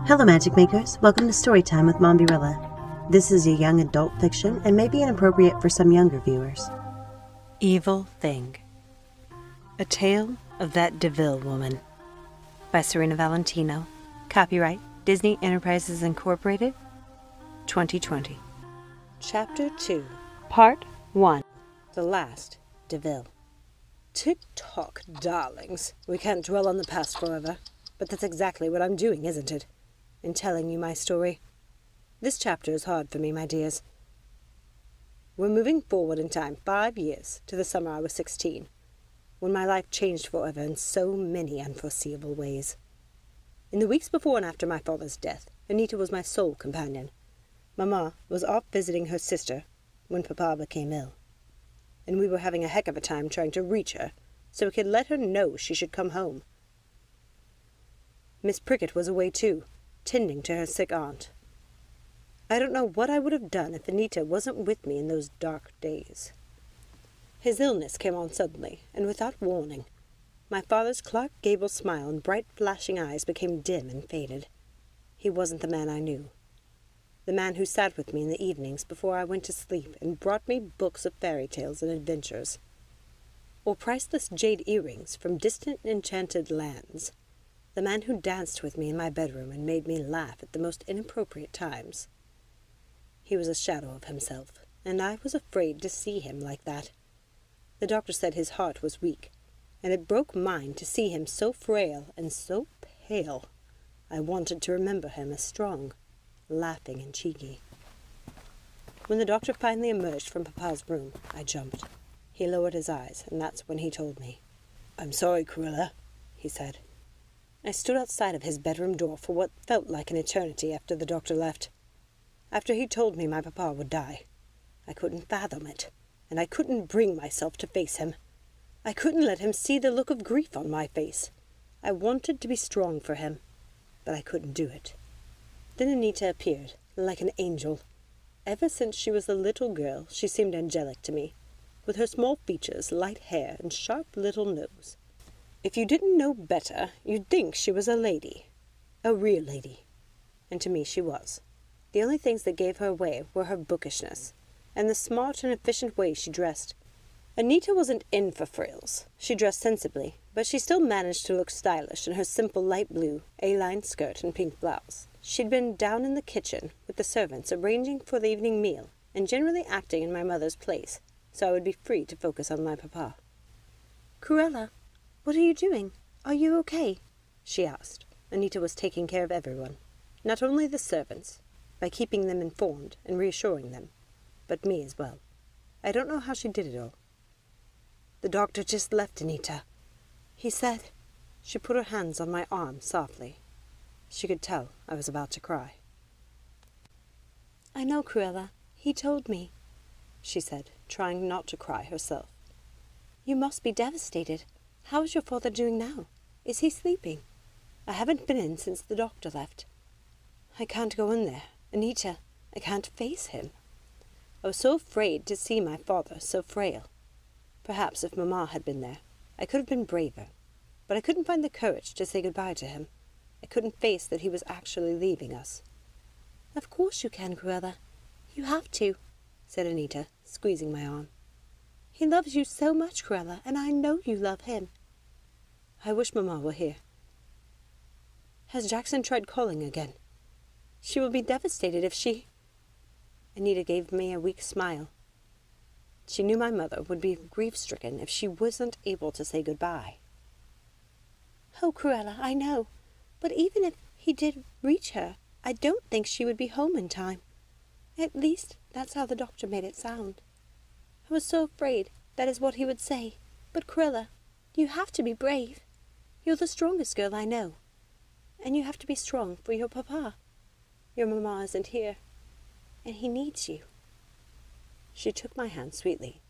Hello Magic Makers, welcome to Storytime with Mombierella. This is a young adult fiction and may be inappropriate for some younger viewers. Evil Thing. A Tale of That DeVille Woman by Serena Valentino. Copyright Disney Enterprises Incorporated, 2020. Chapter 2, Part 1. The Last DeVille. Tick-tock, darlings. We can't dwell on the past forever, but that's exactly what I'm doing, isn't it? In telling you my story. This chapter is hard for me, my dears. We're moving forward in time 5 years to the summer I was 16, when my life changed forever in so many unforeseeable ways. In the weeks before and after my father's death, Anita was my sole companion. Mama was off visiting her sister when Papa became ill, and we were having a heck of a time trying to reach her so we could let her know she should come home. Miss Prickett was away too, tending to her sick aunt. I don't know what I would have done if Anita wasn't with me in those dark days. His illness came on suddenly, and without warning. My father's Clark Gable smile and bright flashing eyes became dim and faded. He wasn't the man I knew. The man who sat with me in the evenings before I went to sleep and brought me books of fairy tales and adventures, or priceless jade earrings from distant enchanted lands. The man who danced with me in my bedroom and made me laugh at the most inappropriate times. He was a shadow of himself, and I was afraid to see him like that. The doctor said his heart was weak, and it broke mine to see him so frail and so pale. I wanted to remember him as strong, laughing and cheeky. When the doctor finally emerged from Papa's room, I jumped. He lowered his eyes, and that's when he told me. "I'm sorry, Cruella," he said. I stood outside of his bedroom door for what felt like an eternity after the doctor left. After he told me my papa would die, I couldn't fathom it, and I couldn't bring myself to face him. I couldn't let him see the look of grief on my face. I wanted to be strong for him, but I couldn't do it. Then Anita appeared, like an angel. Ever since she was a little girl, she seemed angelic to me, with her small features, light hair, and sharp little nose. If you didn't know better, you'd think she was a lady. A real lady. And to me she was. The only things that gave her away were her bookishness, and the smart and efficient way she dressed. Anita wasn't in for frills. She dressed sensibly, but she still managed to look stylish in her simple light blue A-line skirt and pink blouse. She'd been down in the kitchen with the servants arranging for the evening meal, and generally acting in my mother's place, so I would be free to focus on my papa. "Cruella, what are you doing? Are you okay?" she asked. Anita was taking care of everyone, not only the servants, by keeping them informed and reassuring them, but me as well. I don't know how she did it all. "The doctor just left, Anita. He said—" She put her hands on my arm softly. She could tell I was about to cry. "I know, Cruella. He told me," she said, trying not to cry herself. "You must be devastated. How is your father doing now? Is he sleeping?" "I haven't been in since the doctor left. I can't go in there. Anita, I can't face him. I was so afraid to see my father so frail. Perhaps if Mama had been there, I could have been braver. But I couldn't find the courage to say goodbye to him. I couldn't face that he was actually leaving us." "Of course you can, Cruella. You have to," said Anita, squeezing my arm. "He loves you so much, Cruella, and I know you love him." "I wish Mama were here. Has Jackson tried calling again? She will be devastated if she—" Anita gave me a weak smile. She knew my mother would be grief-stricken if she wasn't able to say goodbye. "Oh, Cruella, I know. But even if he did reach her, I don't think she would be home in time. At least, that's how the doctor made it sound. I was so afraid that is what he would say. But, Cruella, you have to be brave. You're the strongest girl I know. And you have to be strong for your papa. Your Mama isn't here, and he needs you." She took my hand sweetly,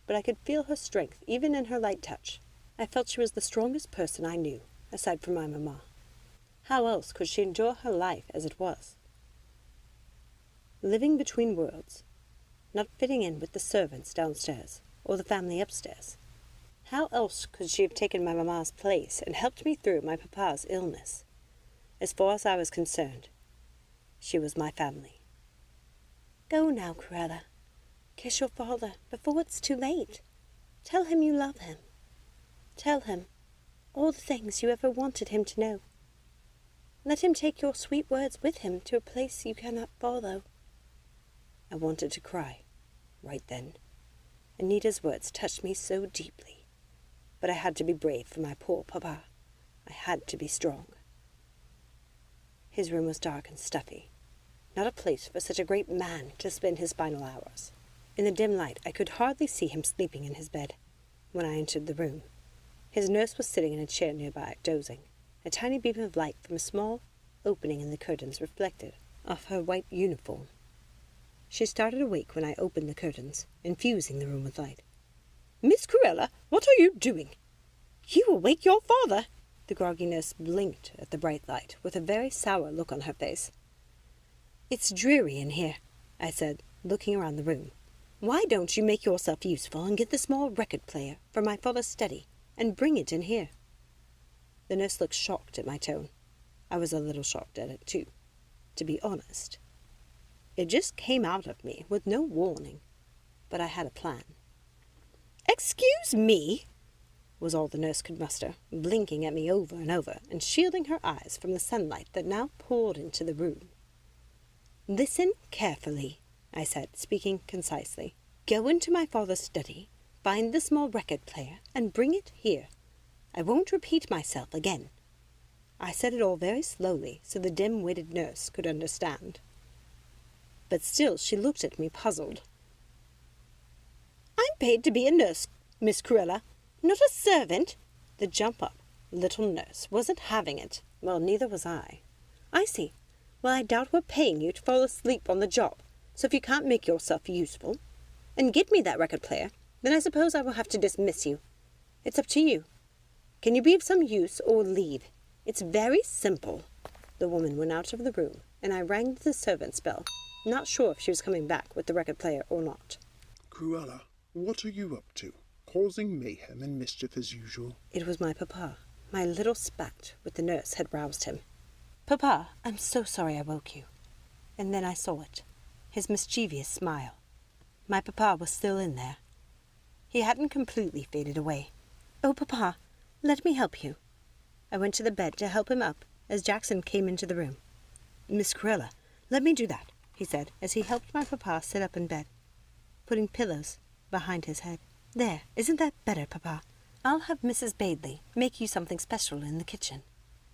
but I could feel her strength even in her light touch. I felt she was the strongest person I knew, aside from my Mama. How else could she endure her life as it was? Living between worlds, not fitting in with the servants downstairs or the family upstairs. How else could she have taken my Mama's place and helped me through my Papa's illness? As far as I was concerned, she was my family. Go now, Cruella. Kiss your father before it's too late. Tell him you love him. Tell him all the things you ever wanted him to know. Let him take your sweet words with him to a place you cannot follow. I wanted to cry, right then. Anita's words touched me so deeply. But I had to be brave for my poor papa. I had to be strong. His room was dark and stuffy. Not a place for such a great man to spend his final hours. In the dim light, I could hardly see him sleeping in his bed. When I entered the room, his nurse was sitting in a chair nearby, dozing. A tiny beam of light from a small opening in the curtains reflected off her white uniform. She started awake when I opened the curtains, infusing the room with light. "Miss Cruella, what are you doing? You will wake your father!" The groggy nurse blinked at the bright light, with a very sour look on her face. "It's dreary in here," I said, looking around the room. "Why don't you make yourself useful and get the small record player from my father's study and bring it in here?" The nurse looked shocked at my tone. I was a little shocked at it, too, to be honest. It just came out of me with no warning, but I had a plan. "Excuse me," was all the nurse could muster, blinking at me over and over and shielding her eyes from the sunlight that now poured into the room. "Listen carefully," I said, speaking concisely. "Go into my father's study, find the small record player, and bring it here. I won't repeat myself again." I said it all very slowly so the dim-witted nurse could understand. But still she looked at me puzzled. "I'm paid to be a nurse, Miss Cruella, not a servant." The jump-up little nurse wasn't having it. Well, neither was I. "I see. Well, I doubt we're paying you to fall asleep on the job, so if you can't make yourself useful and get me that record player, then I suppose I will have to dismiss you. It's up to you. Can you be of some use or leave? It's very simple." The woman went out of the room, and I rang the servant's bell, not sure if she was coming back with the record player or not. "Cruella, what are you up to? Causing mayhem and mischief as usual." It was my papa. My little spat with the nurse had roused him. "Papa, I'm so sorry I woke you." And then I saw it, his mischievous smile. My papa was still in there. He hadn't completely faded away. "Oh, Papa, let me help you." I went to the bed to help him up as Jackson came into the room. "Miss Cruella, let me do that," he said as he helped my papa sit up in bed, putting pillows behind his head. "There, isn't that better, Papa? I'll have Mrs. Bailey make you something special in the kitchen."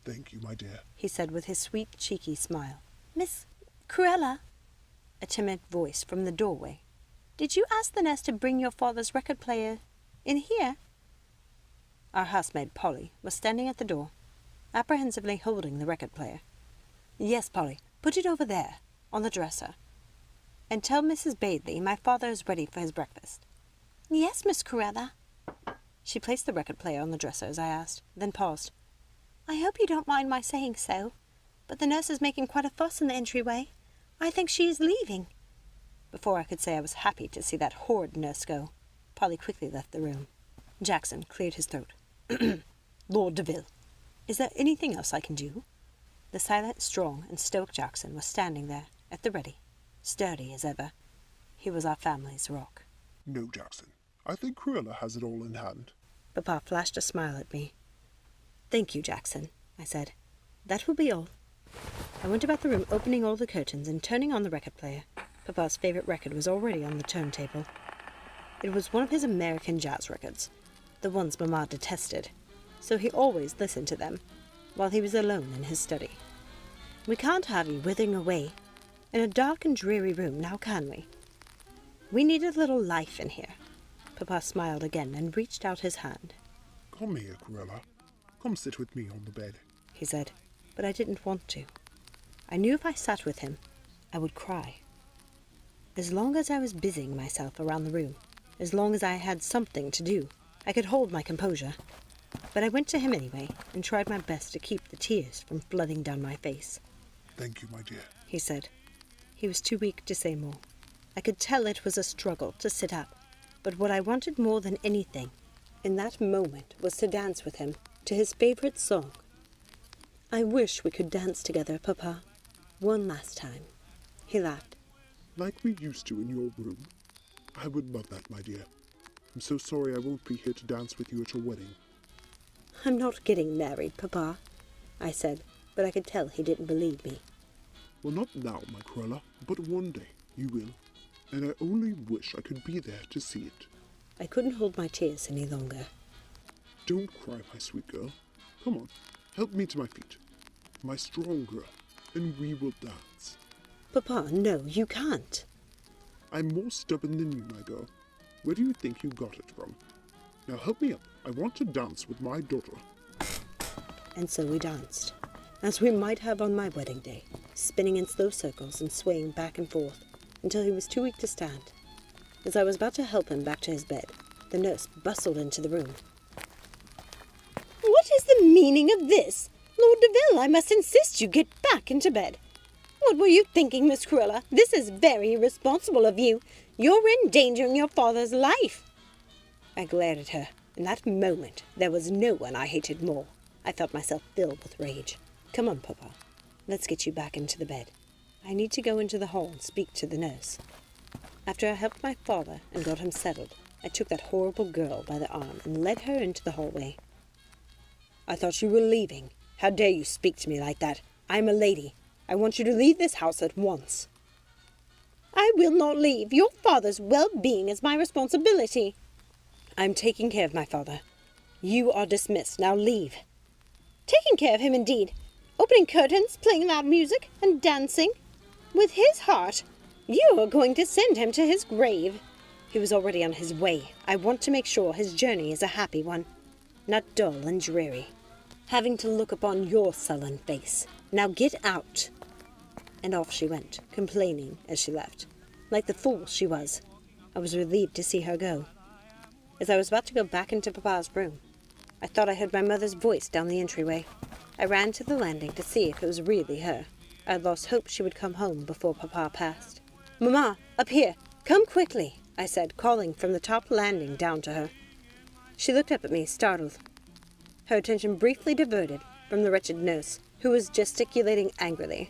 "Thank you, my dear," he said with his sweet, cheeky smile. "Miss Cruella," a timid voice from the doorway. "Did you ask the nurse to bring your father's record player in here?" Our housemaid, Polly, was standing at the door, apprehensively holding the record player. "Yes, Polly, put it over there, on the dresser. And tell Mrs. Bailey my father is ready for his breakfast." "Yes, Miss Cruella." She placed the record player on the dresser as I asked, then paused. "I hope you don't mind my saying so, but the nurse is making quite a fuss in the entryway. I think she is leaving." Before I could say I was happy to see that horrid nurse go, Polly quickly left the room. Jackson cleared his throat. "Lord Deville, is there anything else I can do?" The silent, strong, and stoic Jackson was standing there, at the ready, sturdy as ever. He was our family's rock. "No, Jackson. I think Cruella has it all in hand." Papa flashed a smile at me. "Thank you, Jackson," I said. "That will be all." I went about the room opening all the curtains and turning on the record player. Papa's favorite record was already on the turntable. It was one of his American jazz records, the ones Mama detested, so he always listened to them while he was alone in his study. "We can't have you withering away in a dark and dreary room, now can we? We need a little life in here." Papa smiled again and reached out his hand. "Come here, Cruella. Come sit with me on the bed," he said, but I didn't want to. I knew if I sat with him, I would cry. As long as I was busying myself around the room, as long as I had something to do, I could hold my composure. But I went to him anyway and tried my best to keep the tears from flooding down my face. "Thank you, my dear," he said. He was too weak to say more. I could tell it was a struggle to sit up, but what I wanted more than anything in that moment was to dance with him to his favorite song. I wish we could dance together, Papa. One last time. He laughed. Like we used to in your room? I would love that, my dear. I'm so sorry I won't be here to dance with you at your wedding. I'm not getting married, Papa, I said, but I could tell he didn't believe me. Well, not now, my Cruella, but one day you will. And I only wish I could be there to see it. I couldn't hold my tears any longer. Don't cry, my sweet girl. Come on, help me to my feet. My strong girl, and we will dance. Papa, no, you can't. I'm more stubborn than you, my girl. Where do you think you got it from? Now help me up. I want to dance with my daughter. And so we danced, as we might have on my wedding day, spinning in slow circles and swaying back and forth until he was too weak to stand. As I was about to help him back to his bed, the nurse bustled into the room. What is the meaning of this? Lord Deville, I must insist you get back into bed. What were you thinking, Miss Cruella? This is very irresponsible of you. You're endangering your father's life. I glared at her. In that moment, there was no one I hated more. I felt myself filled with rage. Come on, Papa. Let's get you back into the bed. I need to go into the hall and speak to the nurse. After I helped my father and got him settled, I took that horrible girl by the arm and led her into the hallway. I thought you were leaving. How dare you speak to me like that? I'm a lady. I want you to leave this house at once. I will not leave. Your father's well-being is my responsibility. I'm taking care of my father. You are dismissed. Now leave. Taking care of him indeed. Opening curtains, playing loud music, and dancing. With his heart, you are going to send him to his grave. He was already on his way. I want to make sure his journey is a happy one, not dull and dreary. Having to look upon your sullen face. Now get out. And off she went, complaining as she left. Like the fool she was. I was relieved to see her go. As I was about to go back into Papa's room, I thought I heard my mother's voice down the entryway. I ran to the landing to see if it was really her. I had lost hope she would come home before Papa passed. Mamma, up here! Come quickly, I said, calling from the top landing down to her. She looked up at me, startled. Her attention briefly diverted from the wretched nurse, who was gesticulating angrily.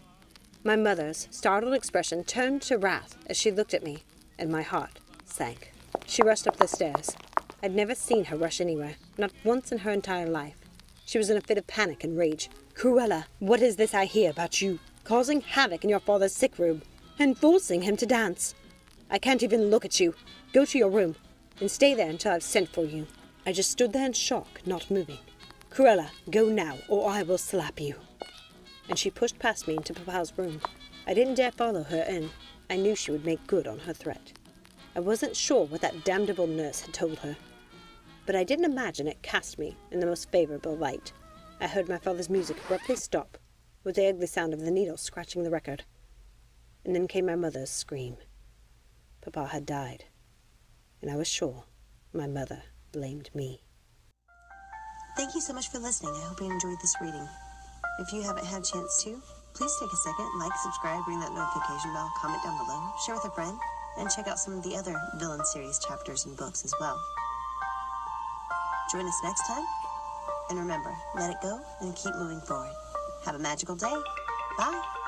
My mother's startled expression turned to wrath as she looked at me, and my heart sank. She rushed up the stairs. I'd never seen her rush anywhere, not once in her entire life. She was in a fit of panic and rage. Cruella, what is this I hear about you? Causing havoc in your father's sick room, and forcing him to dance. I can't even look at you. Go to your room, and stay there until I've sent for you. I just stood there in shock, not moving. Cruella, go now, or I will slap you. And she pushed past me into Papa's room. I didn't dare follow her in. I knew she would make good on her threat. I wasn't sure what that damnable nurse had told her, but I didn't imagine it cast me in the most favorable light. I heard my father's music abruptly stop, with the ugly sound of the needle scratching the record. And then came my mother's scream. Papa had died, and I was sure my mother blamed me. Thank you so much for listening. I hope you enjoyed this reading. If you haven't had a chance to, please take a second, like, subscribe, ring that notification bell, comment down below, share with a friend, and check out some of the other Villain series chapters and books as well. Join us next time, and remember, let it go and keep moving forward. Have a magical day. Bye.